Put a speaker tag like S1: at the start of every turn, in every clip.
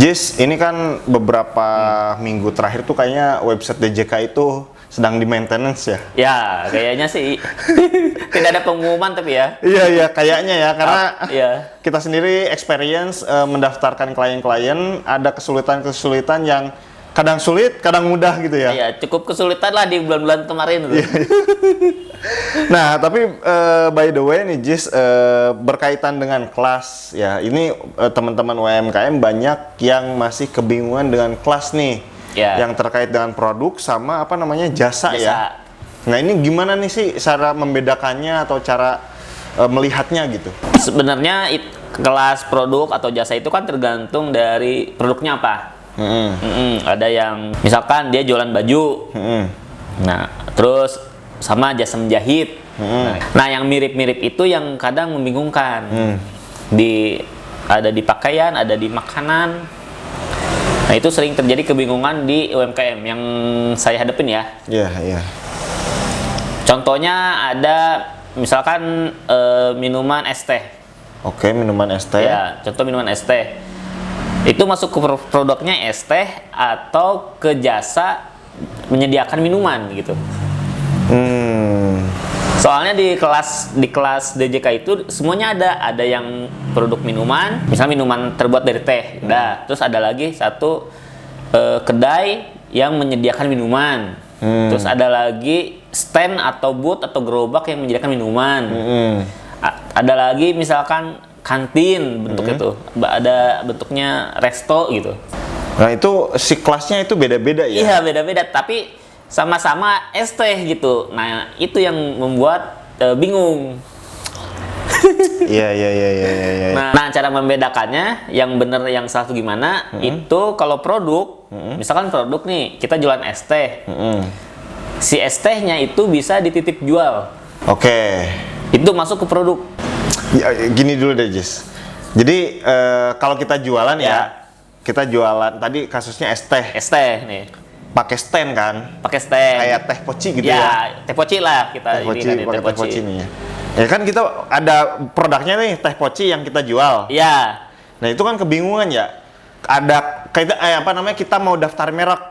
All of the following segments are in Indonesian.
S1: Jis, ini kan beberapa minggu terakhir tuh kayaknya website DJK itu sedang di maintenance ya?
S2: Ya, kayaknya sih tidak ada pengumuman tapi ya.
S1: Iya, kayaknya ya, karena
S2: Iya.
S1: kita sendiri experience mendaftarkan klien-klien, ada kesulitan-kesulitan yang kadang sulit, kadang mudah gitu ya.
S2: Iya, cukup kesulitan lah di bulan-bulan kemarin tuh.
S1: Nah, tapi by the way nih Jis, berkaitan dengan kelas ya, ini teman-teman UMKM banyak yang masih kebingungan dengan kelas nih,
S2: Ya.
S1: yang terkait dengan produk sama apa namanya jasa ya.
S2: Jasa.
S1: Nah, ini gimana nih sih cara membedakannya atau cara melihatnya gitu?
S2: Sebenarnya kelas produk atau jasa itu kan tergantung dari produknya apa. Ada yang misalkan dia jualan baju. Nah, terus sama jasa menjahit. Nah, yang mirip-mirip itu yang kadang membingungkan. Ada di pakaian, ada di makanan. Nah, itu sering terjadi kebingungan di UMKM yang saya hadapin ya.
S1: Iya.
S2: Contohnya ada misalkan minuman es teh.
S1: Oke, minuman es teh.
S2: Ya, contoh minuman es teh. Itu masuk ke produknya es teh atau ke jasa menyediakan minuman gitu. Soalnya di kelas DJK itu semuanya ada yang produk minuman, misalnya minuman terbuat dari teh. Udah, terus ada lagi satu kedai yang menyediakan minuman. Terus ada lagi stand atau booth atau gerobak yang menyediakan minuman. Ada lagi misalkan kantin bentuknya tuh, ada bentuknya resto gitu.
S1: Nah, itu si kelasnya itu beda-beda ya?
S2: Iya, beda-beda, tapi sama-sama es teh gitu. Nah, itu yang membuat bingung.
S1: Iya.
S2: Nah, cara membedakannya yang benar yang salah itu gimana? Itu kalau produk, misalkan produk nih, kita jualan es teh. Si es tehnya itu bisa dititip jual.
S1: Oke.
S2: Itu masuk ke produk.
S1: Ya, gini dulu deh, Jis. Jadi kalau kita jualan ya, kita jualan tadi kasusnya es teh.
S2: Es teh nih.
S1: Pakai stand kan?
S2: Pakai stand.
S1: Kayak teh poci gitu ya.
S2: Ya, teh poci lah kita
S1: Teh poci,
S2: ini kan
S1: pakai teh poci nih ya. Ya kan kita ada produknya nih, teh poci yang kita jual.
S2: Iya.
S1: Nah, itu kan kebingungan ya. Ada kayak apa namanya, kita mau daftar merek.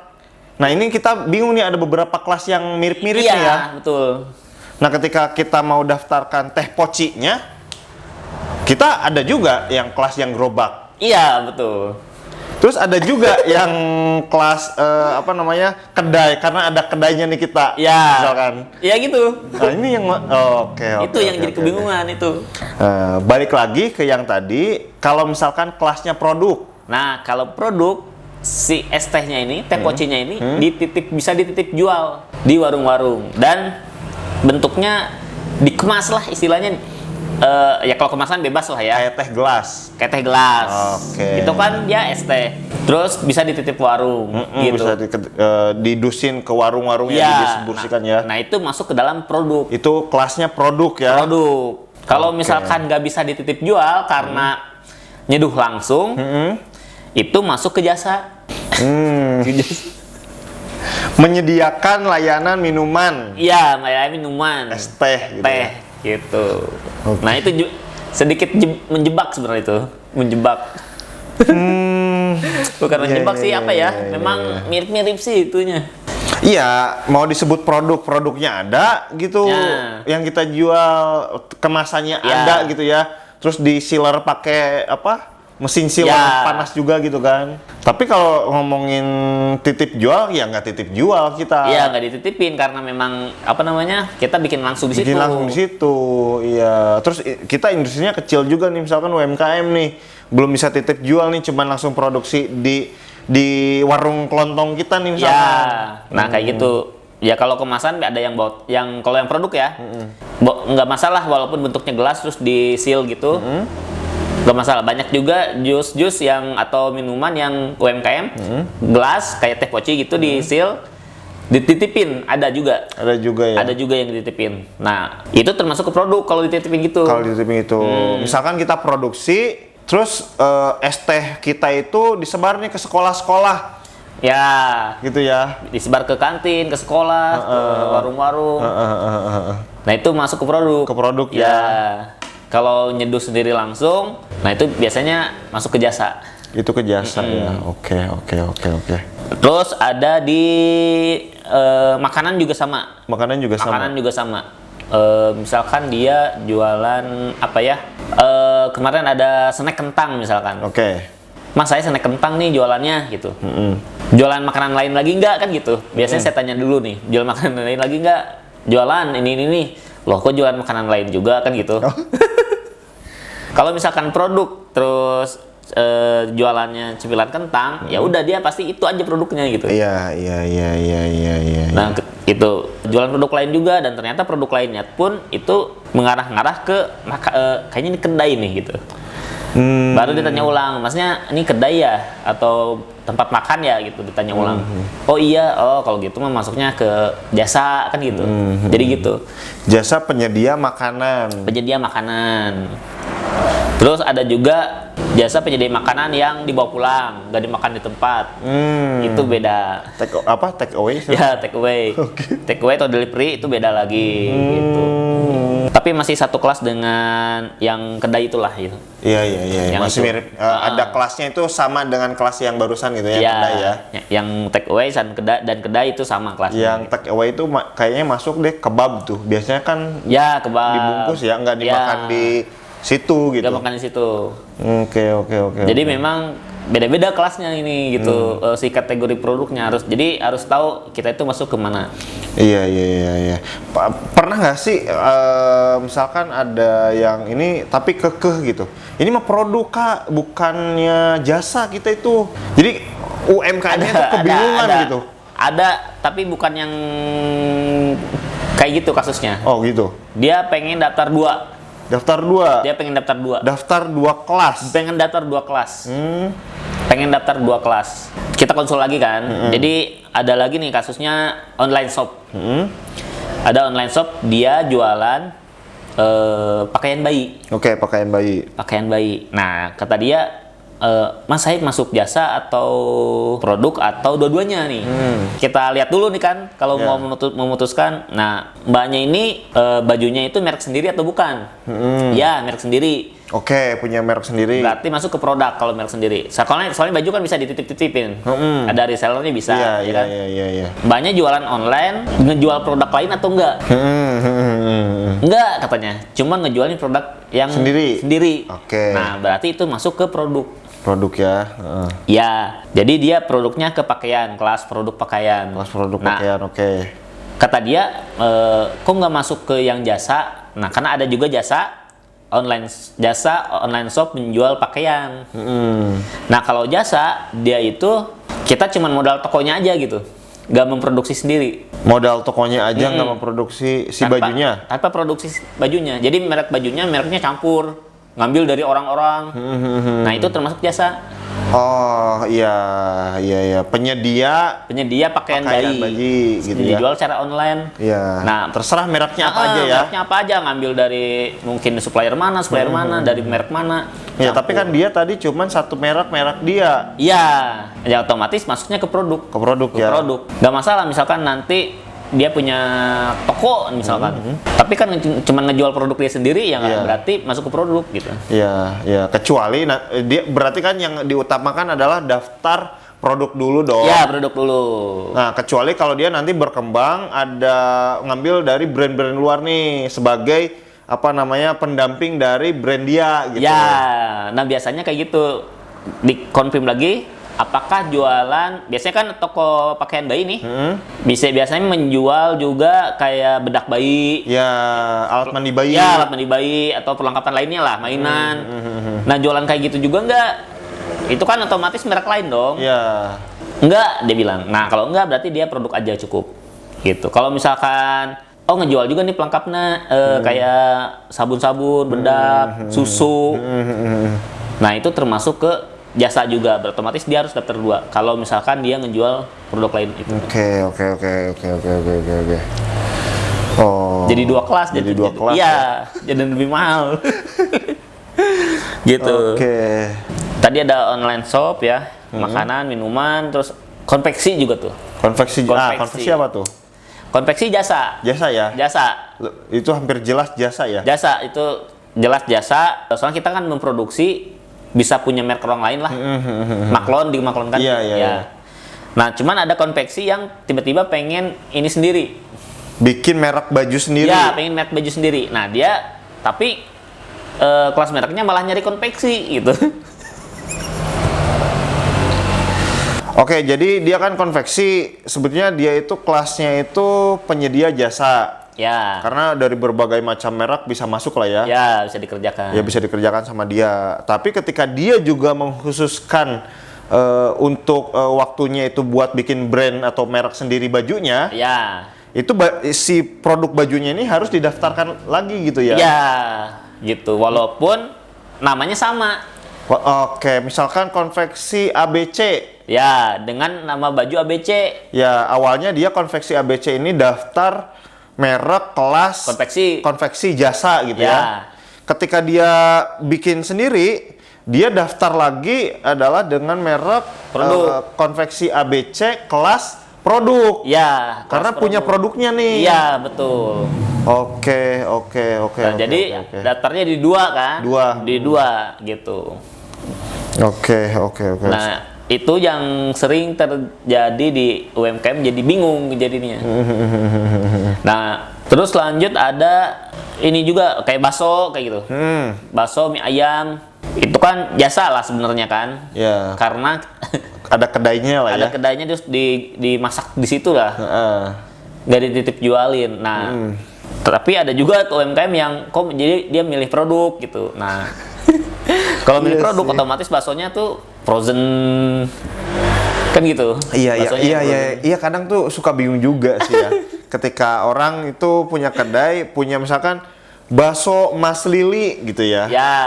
S1: Nah, ini kita bingung nih, ada beberapa kelas yang mirip-mirip nih ya.
S2: Iya, betul.
S1: Nah, ketika kita mau daftarkan teh pocinya, kita ada juga yang kelas yang gerobak.
S2: Iya, betul.
S1: Terus ada juga yang kelas apa namanya, kedai, karena ada kedainya nih kita.
S2: Iya.
S1: Misalkan.
S2: Iya gitu.
S1: Nah, ini yang oke.
S2: Itu yang jadi kebingungan itu.
S1: Balik lagi ke yang tadi, kalau misalkan kelasnya produk.
S2: Nah, kalau produk si es tehnya ini, teh pocinya ini bisa dititip jual di warung-warung dan bentuknya dikemas lah istilahnya. Ya kalau kemasan bebas lah ya.
S1: Kayak teh gelas.
S2: Kayak teh gelas.
S1: Oke.
S2: Itu kan dia es teh. Terus bisa dititip warung gitu.
S1: Bisa didusin ke warung-warung yang didistribusikan ya.
S2: Nah, itu masuk ke dalam produk.
S1: Itu kelasnya produk ya.
S2: Produk. Kalau misalkan nggak bisa dititip jual karena nyeduh langsung, itu masuk ke jasa.
S1: Menyediakan layanan minuman.
S2: Iya, layanan minuman.
S1: Es teh gitu.
S2: Teh gitu. Nah, itu sedikit menjebak sebenarnya itu. Menjebak. Bukan menjebak sih, apa ya? Memang mirip-mirip sih itunya.
S1: Iya, mau disebut produknya ada gitu, yang kita jual kemasannya ada gitu ya. Terus di sealer pakai apa? Mesin sealer panas juga gitu kan. Tapi kalau ngomongin titip jual, ya nggak titip jual kita.
S2: Iya, nggak dititipin karena memang apa namanya, kita bikin langsung di situ.
S1: Bikin langsung di situ, iya. Terus kita industrinya kecil juga nih, misalkan UMKM nih, belum bisa titip jual nih, cuman langsung produksi di warung kelontong kita nih misalkan.
S2: Ya, nah kayak gitu. Ya kalau kemasan ada yang kalau yang produk ya, nggak masalah walaupun bentuknya gelas terus di seal gitu. Gak masalah, banyak juga jus yang atau minuman yang UMKM gelas kayak teh poci gitu di seal dititipin, ada juga
S1: ya,
S2: ada juga yang dititipin. Nah, itu termasuk ke produk kalau dititipin gitu.
S1: Kalau dititipin itu misalkan kita produksi terus es teh kita itu disebar nih ke sekolah-sekolah
S2: ya
S1: gitu ya,
S2: disebar ke kantin, ke sekolah, ke warung-warung. Nah, itu masuk ke produk
S1: ya.
S2: Kalau nyeduh sendiri langsung, nah itu biasanya masuk ke jasa.
S1: Itu ke jasa ya. Oke.
S2: Terus ada di makanan juga sama.
S1: Makanan juga sama.
S2: Misalkan dia jualan apa ya? Kemarin ada snack kentang misalkan.
S1: Oke.
S2: Mas, saya snack kentang nih jualannya gitu. Jualan makanan lain lagi nggak kan gitu? Biasanya saya tanya dulu nih, jual makanan lain lagi nggak? Jualan ini nih. Loh, kok jualan makanan lain juga kan gitu?
S1: Oh.
S2: Kalau misalkan produk terus jualannya cemilan kentang, ya udah dia pasti itu aja produknya gitu.
S1: Iya.
S2: Nah, itu jualan produk lain juga, dan ternyata produk lainnya pun itu mengarah-ngarah ke kayaknya ini kedai nih gitu. Baru ditanya ulang, maksudnya ini kedai ya atau tempat makan ya gitu, ditanya ulang. Oh iya, kalau gitu mah masuknya ke jasa kan gitu. Jadi gitu.
S1: Jasa penyedia makanan.
S2: Terus ada juga jasa penyedia makanan yang dibawa pulang, nggak dimakan di tempat. Itu beda.
S1: Take away?
S2: Ya, take away. Take away atau delivery itu beda lagi gitu. Tapi masih satu kelas dengan yang kedai itulah gitu.
S1: Iya. Masih
S2: itu.
S1: mirip. Ada kelasnya itu sama dengan kelas yang barusan gitu ya, kedai ya.
S2: Yang take away dan kedai itu sama kelasnya.
S1: Yang take away itu kayaknya masuk deh kebab tuh. Biasanya kan
S2: ya kebab
S1: dibungkus ya, nggak dimakan di situ gitu.
S2: Nggak makan di situ.
S1: Oke.
S2: Jadi memang beda-beda kelasnya ini gitu, si kategori produknya jadi harus tahu kita itu masuk ke mana.
S1: Iya. Pernah nggak sih misalkan ada yang ini tapi kekeh gitu. Ini mah produk Kak, bukannya jasa kita itu. Jadi UMKM-nya tuh kebingungan gitu.
S2: Ada, tapi bukan yang kayak gitu kasusnya.
S1: Oh gitu.
S2: Dia pengen daftar 2. Dia pengen daftar 2.
S1: Daftar 2 kelas.
S2: Pengen daftar 2 kelas. Pengen daftar 2 kelas. Kita konsul lagi kan. Jadi ada lagi nih kasusnya online shop. Ada online shop, dia jualan pakaian bayi.
S1: Oke, pakaian bayi.
S2: Nah, kata dia, Mas, saya masuk jasa atau produk atau dua-duanya nih. Kita lihat dulu nih kan, kalau mau memutuskan. Nah, mbaknya ini bajunya itu merek sendiri atau bukan? Ya, merek sendiri.
S1: Oke, punya merek sendiri.
S2: Berarti masuk ke produk kalau merek sendiri. Soalnya baju kan bisa dititip-titipin. Ada resellernya bisa.
S1: Iya.
S2: Mbaknya jualan online, ngejual produk lain atau enggak? Enggak, katanya. Cuma ngejualin produk yang sendiri.
S1: Oke.
S2: Nah, berarti itu masuk ke produk
S1: ya.
S2: Ya, jadi dia produknya ke pakaian, kelas produk pakaian.
S1: Oke.
S2: Kata dia, kok nggak masuk ke yang jasa? Nah, karena ada juga jasa online shop menjual pakaian. Nah, kalau jasa dia itu kita cuma modal tokonya aja gitu, nggak memproduksi sendiri.
S1: Modal tokonya aja nggak memproduksi bajunya.
S2: Tanpa produksi bajunya. Jadi mereknya campur, ngambil dari orang-orang. Nah, itu termasuk jasa.
S1: Oh iya. Penyedia
S2: pakaian bayi
S1: gitu ya.
S2: Dijual secara online.
S1: Iya.
S2: Nah,
S1: terserah mereknya apa aja ya.
S2: Mereknya apa aja, ngambil dari mungkin supplier mana, dari merek mana.
S1: Ya, tapi kan dia tadi cuman satu merek dia.
S2: Iya, ya otomatis masuknya ke produk.
S1: Ke produk.
S2: Gak masalah misalkan nanti dia punya toko misalkan, tapi kan cuma ngejual produk dia sendiri, ya nggak berarti masuk ke produk gitu.
S1: Iya. Kecuali dia berarti kan yang diutamakan adalah daftar produk dulu dong.
S2: Ya, produk dulu.
S1: Nah, kecuali kalau dia nanti berkembang ada ngambil dari brand-brand luar nih sebagai pendamping dari brand dia gitu.
S2: Ya, nah biasanya kayak gitu dikonfirm lagi. Apakah jualan, biasanya kan toko pakaian bayi nih, biasanya menjual juga kayak bedak bayi,
S1: ya alat mandi bayi,
S2: atau perlengkapan lainnya lah, mainan. Nah, jualan kayak gitu juga enggak? Itu kan otomatis merek lain dong.
S1: Ya.
S2: Enggak, dia bilang. Nah, kalau enggak berarti dia produk aja cukup. Gitu. Kalau misalkan ngejual juga nih pelengkapnya kayak sabun-sabun, bedak, susu. Nah, itu termasuk ke jasa juga, otomatis dia harus daftar 2 kalau misalkan dia ngejual produk lain itu. Oke.
S1: Oh.
S2: Jadi 2 kelas. Iya, jadi lebih mahal. Gitu.
S1: Oke.
S2: Tadi ada online shop ya, makanan, minuman, terus konveksi juga tuh.
S1: Konveksi apa tuh?
S2: Konveksi jasa.
S1: Jasa ya?
S2: Jasa.
S1: Itu hampir jelas jasa ya?
S2: Jasa itu jelas jasa. Soalnya kita kan memproduksi bisa punya merek orang lain lah. Maklon di Maklon kan.
S1: Iya.
S2: Nah, cuman ada konveksi yang tiba-tiba pengen ini sendiri.
S1: Bikin merek baju sendiri.
S2: Ya, pengen merek baju sendiri. Nah, dia tapi kelas mereknya malah nyari konveksi gitu.
S1: Oke, jadi dia kan konveksi, sebetulnya dia itu kelasnya itu penyedia jasa.
S2: Ya.
S1: Karena dari berbagai macam merek bisa masuk lah ya.
S2: Ya, bisa dikerjakan.
S1: Ya bisa dikerjakan sama dia. Tapi ketika dia juga mengkhususkan untuk waktunya itu buat bikin brand atau merek sendiri bajunya.
S2: Ya.
S1: Itu si produk bajunya ini harus didaftarkan lagi gitu ya?
S2: Ya, gitu. Walaupun namanya sama.
S1: Oke, misalkan konveksi ABC.
S2: Ya, dengan nama baju ABC.
S1: Ya, awalnya dia konveksi ABC ini daftar merek kelas konveksi jasa gitu ya. Ketika dia bikin sendiri, dia daftar lagi adalah dengan merek konveksi ABC kelas produk.
S2: Ya,
S1: karena punya produknya nih.
S2: Iya, betul.
S1: Oke.
S2: Nah, jadi daftarnya di dua kan? Di dua gitu.
S1: Oke.
S2: Nah, itu yang sering terjadi di UMKM, jadi bingung jadinya. Nah, terus lanjut ada ini juga kayak bakso kayak gitu. Bakso, mie ayam, itu kan jasa lah sebenarnya kan?
S1: Ya.
S2: Karena
S1: ada kedainya lah ya.
S2: Ada kedainya terus dimasak di situ lah. Nggak dititip jualin. Nah, tapi ada juga UMKM yang kok jadi dia milih produk gitu. Nah, kalau milih produk otomatis baksonya tuh frozen kan gitu.
S1: Iya, kadang tuh suka bingung juga sih ya. Ketika orang itu punya kedai, punya misalkan bakso Mas Lili gitu ya.
S2: Ya.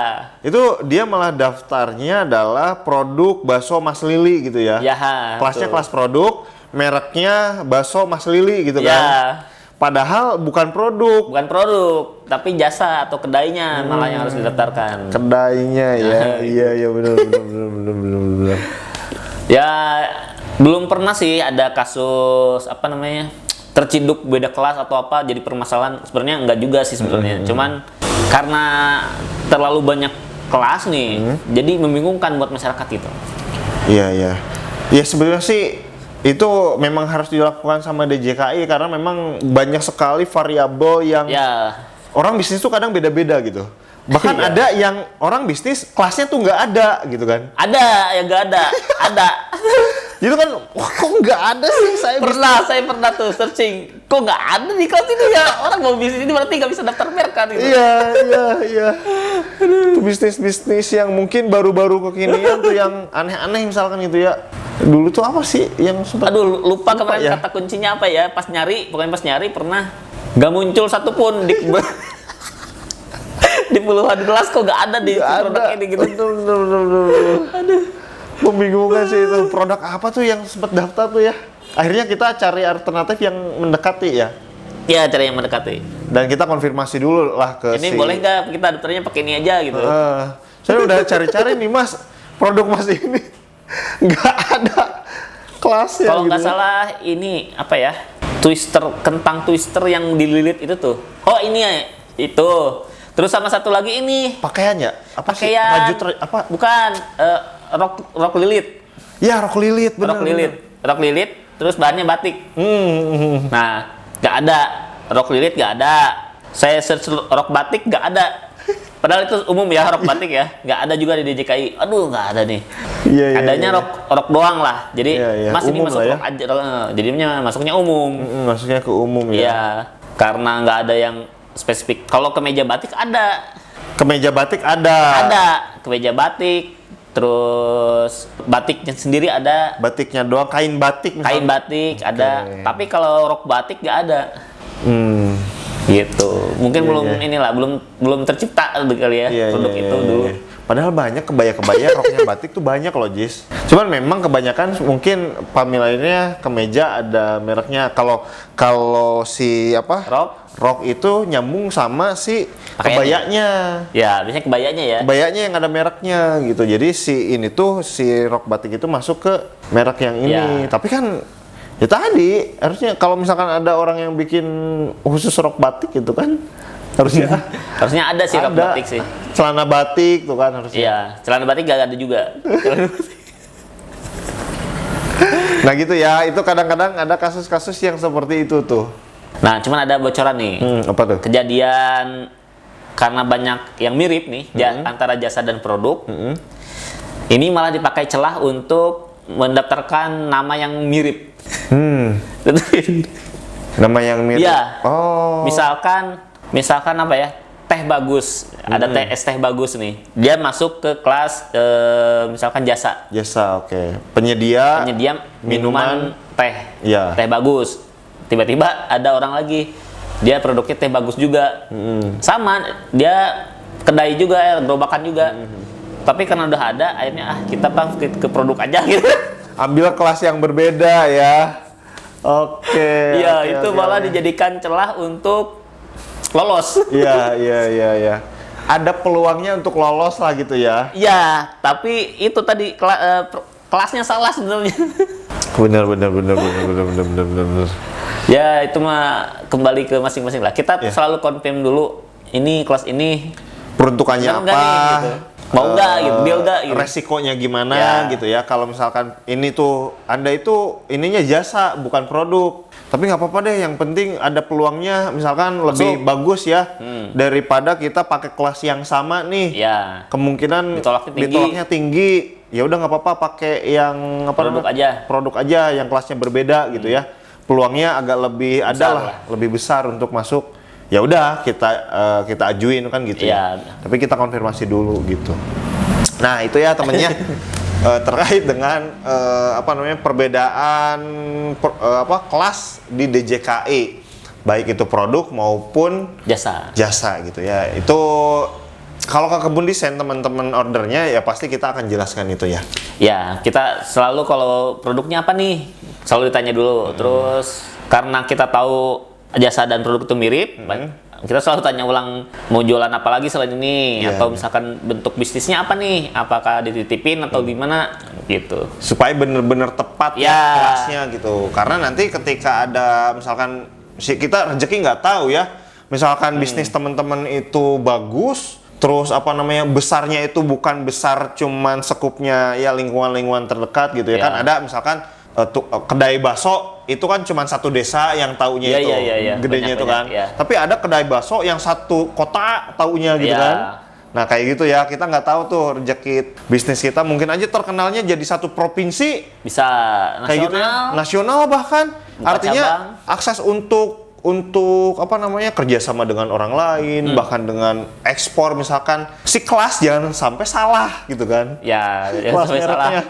S1: Itu dia malah daftarnya adalah produk bakso Mas Lili gitu ya.
S2: Ya.
S1: Kelasnya kelas produk, mereknya bakso Mas Lili gitu
S2: ya.
S1: kan. Padahal bukan produk.
S2: Bukan produk, tapi jasa atau kedainya malah yang harus didaftarkan.
S1: Kedainya ya. Iya benar.
S2: Ya, belum pernah sih ada kasus apa namanya? Terciduk beda kelas atau apa jadi permasalahan. Sebenarnya enggak juga sih sebenarnya. Cuman karena terlalu banyak kelas nih, jadi membingungkan buat masyarakat itu.
S1: Iya. Ya sebenarnya sih itu memang harus dilakukan sama DJKI karena memang banyak sekali variabel yang orang bisnis tuh kadang beda-beda gitu. Bahkan ada yang orang bisnis kelasnya tuh nggak ada gitu kan?
S2: Ada yang nggak ada, ada.
S1: Itu kan, wah kok nggak ada sih saya
S2: pernah tuh searching, kok nggak ada di kelas ini ya, orang mau bisnis ini berarti nggak bisa daftar merek kan gitu.
S1: Iya. Itu bisnis yang mungkin baru-baru kekinian tuh yang aneh-aneh misalkan gitu ya. Dulu tuh apa sih yang sempat?
S2: Aduh, lupa kemarin ya? Kata kuncinya apa ya, pas nyari pernah nggak muncul satupun di di puluhan kelas kok nggak ada di produk ini gitu.
S1: Aduh. Membingungkan sih itu, produk apa tuh yang sempat daftar tuh ya. Akhirnya kita cari alternatif yang mendekati ya.
S2: Iya, cari yang mendekati.
S1: Dan kita konfirmasi dulu lah ke
S2: ini boleh nggak kita daftarnya pakai ini aja gitu.
S1: Saya udah cari-cari nih Mas, produk Mas ini nggak ada kelasnya.
S2: Kalau nggak
S1: gitu.
S2: salah ini apa ya? Kentang twister yang dililit itu tuh. Oh ini ya, itu. Terus sama satu lagi ini.
S1: Pakaian ya? Apa
S2: pakaian.
S1: Sih? Apa?
S2: Bukan. Rok lilit.
S1: Ya, rok lilit, benar.
S2: Rok lilit, terus bahannya batik. Nah, nggak ada. Rok lilit nggak ada. Saya search rok batik nggak ada. Padahal itu umum ya, rok batik ya. Nggak ada juga di DJKI. Aduh, nggak ada nih. Adanya rok doang lah. Jadi Mas ini masuk rok aja. Jadinya masuknya umum.
S1: Masuknya ke umum ya.
S2: Iya, karena nggak ada yang spesifik. Kalau kemeja batik ada.
S1: Kemeja batik ada.
S2: Ada kemeja batik. Terus batiknya sendiri ada.
S1: Batiknya doang, kain batik misalnya.
S2: Kain batik ada. Tapi kalau rok batik nggak ada. Gitu. Mungkin belum tercipta kali ya produk itu dulu.
S1: Padahal banyak kebaya-kebaya roknya batik tuh banyak loh, Jis. Cuman memang kebanyakan mungkin familiarnya kemeja ada mereknya. Kalau si apa? Rok itu nyambung sama si kebayanya.
S2: Ya, biasanya kebayanya ya.
S1: Kebayanya yang ada mereknya gitu. Jadi si rok batik itu masuk ke merek yang ini. Tapi kan ya tadi harusnya kalau misalkan ada orang yang bikin khusus rok batik gitu kan harusnya
S2: ada sih rok batik sih.
S1: Celana batik tuh kan harusnya.
S2: Iya, celana batik gak ada juga.
S1: Nah gitu ya, itu kadang-kadang ada kasus-kasus yang seperti itu tuh.
S2: Nah, cuman ada bocoran nih.
S1: Apa tuh?
S2: Kejadian karena banyak yang mirip nih antara jasa dan produk. Ini malah dipakai celah untuk mendaftarkan nama yang mirip.
S1: Nama yang mirip.
S2: Iya.
S1: Oh.
S2: Misalkan apa ya? Teh bagus. Ada teh bagus nih. Dia masuk ke kelas misalkan jasa.
S1: Jasa, oke. Penyedia
S2: Minuman teh.
S1: Iya.
S2: Teh bagus. Tiba-tiba ada orang lagi. Dia produknya teh bagus juga. Sama, dia kedai juga, gerobakan juga. Tapi karena udah ada, akhirnya kita ke produk aja gitu.
S1: Ambil kelas yang berbeda ya. Oke.
S2: Iya,
S1: oke,
S2: itu
S1: oke,
S2: malah
S1: oke.
S2: dijadikan celah untuk lolos.
S1: Iya. Ada peluangnya untuk lolos lah gitu ya.
S2: Iya, tapi itu tadi kelasnya salah sebenarnya.
S1: Bener.
S2: Ya, itu mah kembali ke masing-masing lah. Kita selalu confirm dulu, ini kelas ini
S1: Peruntukannya
S2: bener
S1: apa?
S2: nggak nih, gitu. Mau nggak gitu, deal nggak gitu.
S1: Resikonya gimana
S2: Ya.
S1: gitu ya. Kalau misalkan ini tuh Anda itu ininya jasa bukan produk. Tapi nggak apa-apa deh, yang penting ada peluangnya misalkan lebih bagus ya daripada kita pakai kelas yang sama nih.
S2: Ya,
S1: Kemungkinan
S2: Ditolaknya
S1: tinggi. Ya udah nggak apa-apa pakai yang
S2: Produk aja.
S1: Produk aja yang kelasnya berbeda gitu ya. Peluangnya agak lebih lebih besar untuk masuk. Ya udah kita ajuin kan gitu ya. Tapi kita konfirmasi dulu gitu. Nah, itu ya temennya terkait dengan perbedaan kelas di DJKI, baik itu produk maupun jasa gitu ya. Itu kalau ke kebun desain teman-teman ordernya ya pasti kita akan jelaskan itu ya.
S2: Ya, kita selalu kalau produknya apa nih, selalu ditanya dulu. Terus karena kita tahu jasa dan produk itu mirip, kita selalu tanya ulang mau jualan apa lagi selain ini, atau misalkan bentuk bisnisnya apa nih, apakah dititipin atau gimana gitu.
S1: Supaya bener-bener tepat ya kelasnya gitu. Karena nanti ketika ada misalkan kita rezeki nggak tahu ya, misalkan bisnis teman-teman itu bagus, terus besarnya itu bukan besar cuman sekupnya ya lingkungan-lingkungan terdekat gitu ya. Kan ada misalkan kedai bakso itu kan cuma satu desa yang taunya itu gedenya itu kan. Tapi ada kedai bakso yang satu kota taunya gitu kan. Nah kayak gitu ya, kita nggak tahu tuh rezeki bisnis kita, mungkin aja terkenalnya jadi satu provinsi,
S2: bisa nasional,
S1: kayak gitu ya, nasional bahkan. Artinya akses untuk kerjasama dengan orang lain, bahkan dengan ekspor misalkan, si kelas jangan sampai salah gitu kan.
S2: Ya,
S1: kelas
S2: sampai salah.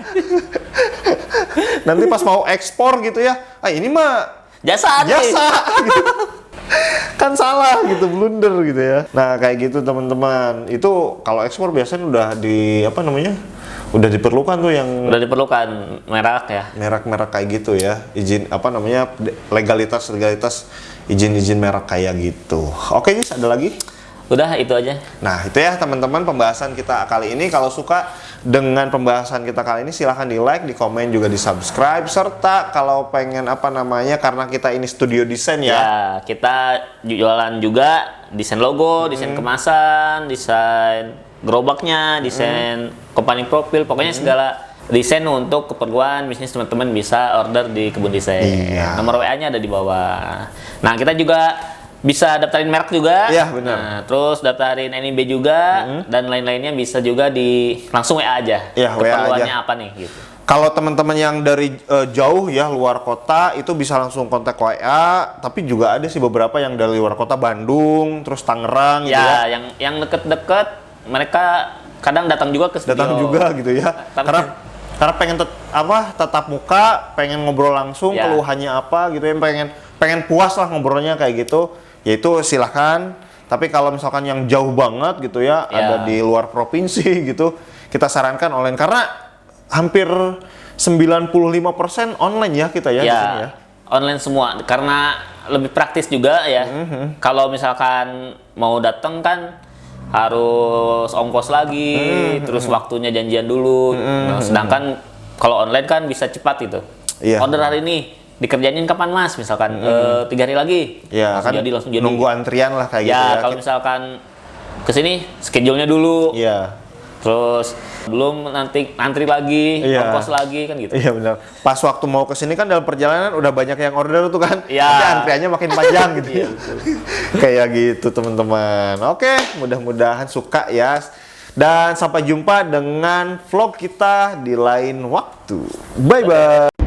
S1: Nanti pas mau ekspor gitu ya, ini mah
S2: jasa
S1: gitu. Kan salah gitu, blunder gitu ya. Nah kayak gitu teman-teman, itu kalau ekspor biasanya udah udah diperlukan tuh yang
S2: udah diperlukan merek ya,
S1: merek-merek kayak gitu ya, izin legalitas izin merek kayak gitu. Oke Nis, ada lagi?
S2: Udah itu aja.
S1: Nah itu ya teman-teman pembahasan kita kali ini. Kalau suka dengan pembahasan kita kali ini silahkan di like, di komen, juga di subscribe. Serta kalau pengen karena kita ini studio desain ya,
S2: kita jualan juga desain logo, desain kemasan, desain gerobaknya, desain company profil, pokoknya segala desain untuk keperluan bisnis teman-teman bisa order di Kebun Desain. Nomor WA-nya ada di bawah. Nah, kita juga bisa daftarin merek juga.
S1: Iya, benar.
S2: Nah, terus daftarin NIB juga dan lain-lainnya bisa juga langsung WA aja.
S1: Iya,
S2: keperluannya apa nih gitu.
S1: Kalau teman-teman yang dari jauh ya, luar kota, itu bisa langsung kontak WA. Tapi juga ada sih beberapa yang dari luar kota, Bandung, terus Tangerang gitu ya.
S2: Yang deket-deket mereka kadang datang juga ke studio.
S1: Datang juga gitu ya. Karena pengen tatap muka, pengen ngobrol langsung, keluhannya apa gitu ya, pengen puas lah ngobrolnya kayak gitu. Yaitu silahkan. Tapi kalau misalkan yang jauh banget gitu ya, ada di luar provinsi gitu, kita sarankan online karena hampir 95% online ya kita ya di sini ya.
S2: Online semua karena lebih praktis juga ya. Kalau misalkan mau datang kan harus ongkos lagi, terus waktunya janjian dulu. Nah, sedangkan kalau online kan bisa cepat gitu. Order hari ini dikerjain kapan Mas? Misalkan 3 hari lagi.
S1: Iya, kan
S2: langsung jadi.
S1: Nunggu antrian lah kayak gitu ya.
S2: Kalau misalkan kesini schedule-nya dulu.
S1: Iya.
S2: Terus belum nanti antri lagi,
S1: Iya.
S2: ongkos lagi kan gitu.
S1: Iya benar. Pas waktu mau ke sini kan dalam perjalanan udah banyak yang order tuh kan.
S2: Iya.
S1: Tapi antriannya makin panjang gitu.
S2: Iya,
S1: Kayak gitu teman-teman. Oke, mudah-mudahan suka ya. Dan sampai jumpa dengan vlog kita di lain waktu. Bye bye.